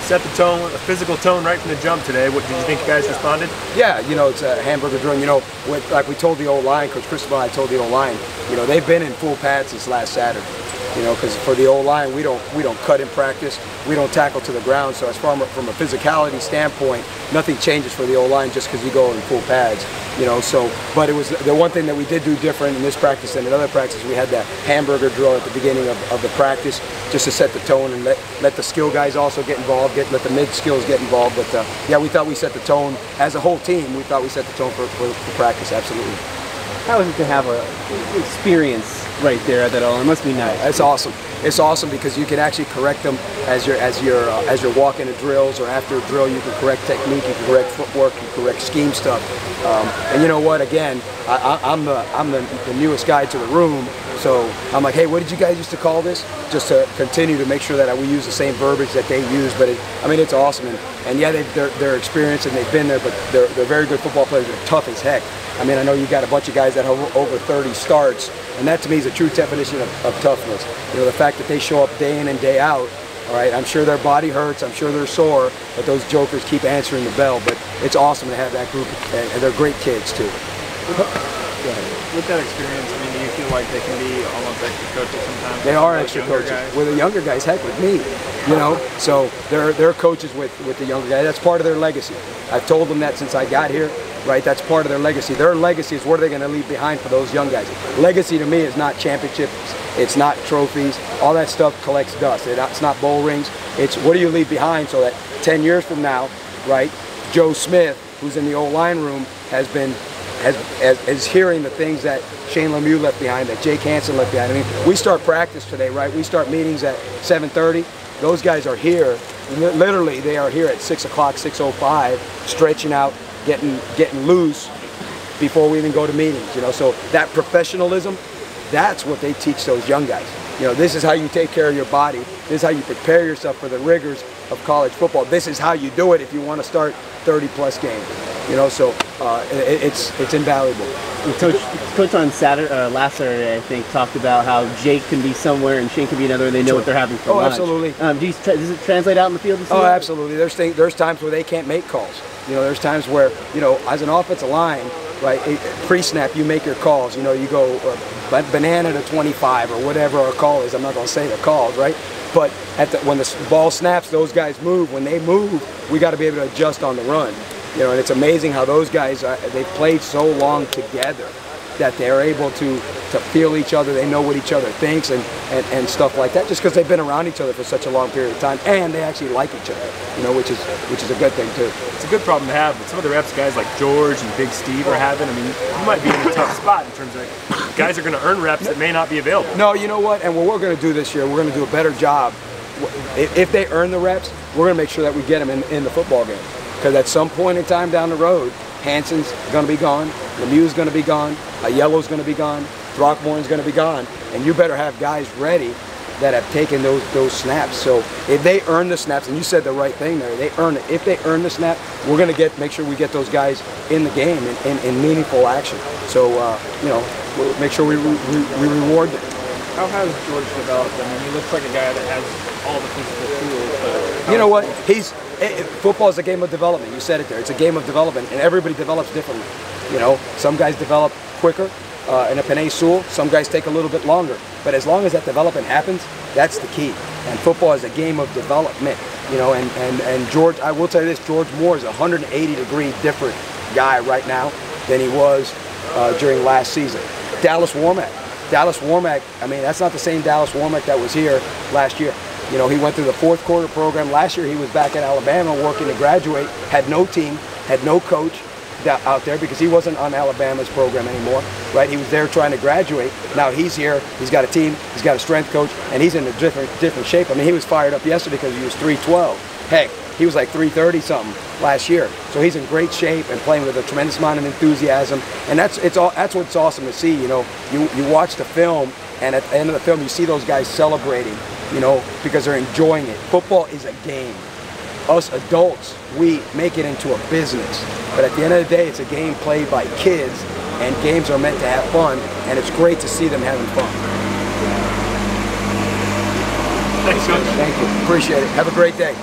set the tone, a physical tone right from the jump today. What did you think you guys responded? Yeah, you know, it's a hamburger drill. You know, like we told the O-line, Coach Cristobal and I told the O-line, you know, they've been in full pads since last Saturday. You know, because for the O-line, we don't cut in practice, we don't tackle to the ground. So as far from a physicality standpoint, nothing changes for the O-line just because you go in full pads. You know, so but it was the one thing that we did do different in this practice than in other practices. We had that hamburger drill at the beginning of the practice just to set the tone and let the skill guys also get involved, let the mid skills get involved. But yeah, we thought we set the tone as a whole team. We thought we set the tone for practice. Absolutely. How is it to have an experience right there at that O-line? It must be nice. It's awesome. It's awesome because you can actually correct them as you're walking the drills, or after a drill you can correct technique, you can correct footwork, you can correct scheme stuff. And you know what? Again, I'm the newest guy to the room, so I'm like, hey, what did you guys used to call this? Just to continue to make sure that we use the same verbiage that they use. But I mean, it's awesome. And yeah, they're experienced and they've been there, but they're very good football players. They're tough as heck. I mean, I know you got a bunch of guys that have over 30 starts, and that to me is a true definition of toughness. You know, the fact that they show up day in and day out. All right, I'm sure their body hurts, I'm sure they're sore, but those jokers keep answering the bell. But it's awesome to have that group, and they're great kids too. Go ahead. With that experience, I mean, do you feel like they can be almost extra coaches sometimes? They are extra coaches. With the younger guys, heck, with me, you know. So they're coaches with the younger guys. That's part of their legacy. I've told them that since I got here. Right, that's part of their legacy. Their legacy is what are they going to leave behind for those young guys. Legacy to me is not championships, it's not trophies. All that stuff collects dust. It's not bowl rings. It's what do you leave behind so that 10 years from now, right, Joe Smith, who's in the O-line room, is hearing the things that Shane Lemieux left behind, that Jake Hansen left behind. I mean, we start practice today, right? We start meetings at 7:30. Those guys are here. Literally, they are here at 6 o'clock, 6:05, stretching out, getting loose before we even go to meetings, you know. So that professionalism, that's what they teach those young guys. You know, this is how you take care of your body. This is how you prepare yourself for the rigors of college football. This is how you do it if you want to start 30+ games. You know, so it's invaluable. Coach on last Saturday, I think, talked about how Jake can be somewhere and Shane can be another, and they know what they're having for lunch. Absolutely. Does it translate out in the field? Oh, absolutely. There's times where they can't make calls. You know, there's times where, you know, as an offensive line, right, pre-snap, you make your calls. You know, you go banana to 25 or whatever our call is. I'm not going to say the calls, right? But when the ball snaps, those guys move. When they move, we got to be able to adjust on the run. You know, and it's amazing how those guys, they've played so long together that they're able to feel each other. They know what each other thinks and stuff like that, just because they've been around each other for such a long period of time, and they actually like each other, you know, which is a good thing too. It's a good problem to have, but some of the reps guys like George and Big Steve are having, I mean, you might be in a tough spot in terms of guys are going to earn reps that may not be available. No, you know what, and what we're going to do this year, we're going to do a better job. If they earn the reps, we're going to make sure that we get them in the football game. Because at some point in time down the road, Hansen's going to be gone, Lemieux's going to be gone, Aiello's going to be gone, Throckmorton's going to be gone, and you better have guys ready that have taken those snaps. So if they earn the snaps, and you said the right thing there, they earn it. If they earn the snap, we're going to make sure we get those guys in the game in meaningful action. So you know, we'll make sure we reward them. How has George developed? I mean, he looks like a guy that has all the physical tools. But you know what? Football is a game of development. You said it there. It's a game of development, and everybody develops differently. You know, some guys develop quicker in a Penei Sewell. Some guys take a little bit longer. But as long as that development happens, that's the key. And football is a game of development. You know, and George, I will tell you this: George Moore is a 180-degree different guy right now than he was during last season. Dallas Warmack, I mean, that's not the same Dallas Warmack that was here last year. You know, he went through the fourth quarter program. Last year he was back at Alabama working to graduate, had no team, had no coach out there because he wasn't on Alabama's program anymore, right? He was there trying to graduate. Now he's here, he's got a team, he's got a strength coach, and he's in a different shape. I mean, he was fired up yesterday because he was 312. Heck, he was like 330 something last year. So he's in great shape and playing with a tremendous amount of enthusiasm. And that's what's awesome to see. You know, you watch the film, and at the end of the film you see those guys celebrating, you know, because they're enjoying it. Football is a game. Us adults, we make it into a business. But at the end of the day, it's a game played by kids, and games are meant to have fun, and it's great to see them having fun. Thanks, Coach. Thank you. Appreciate it. Have a great day.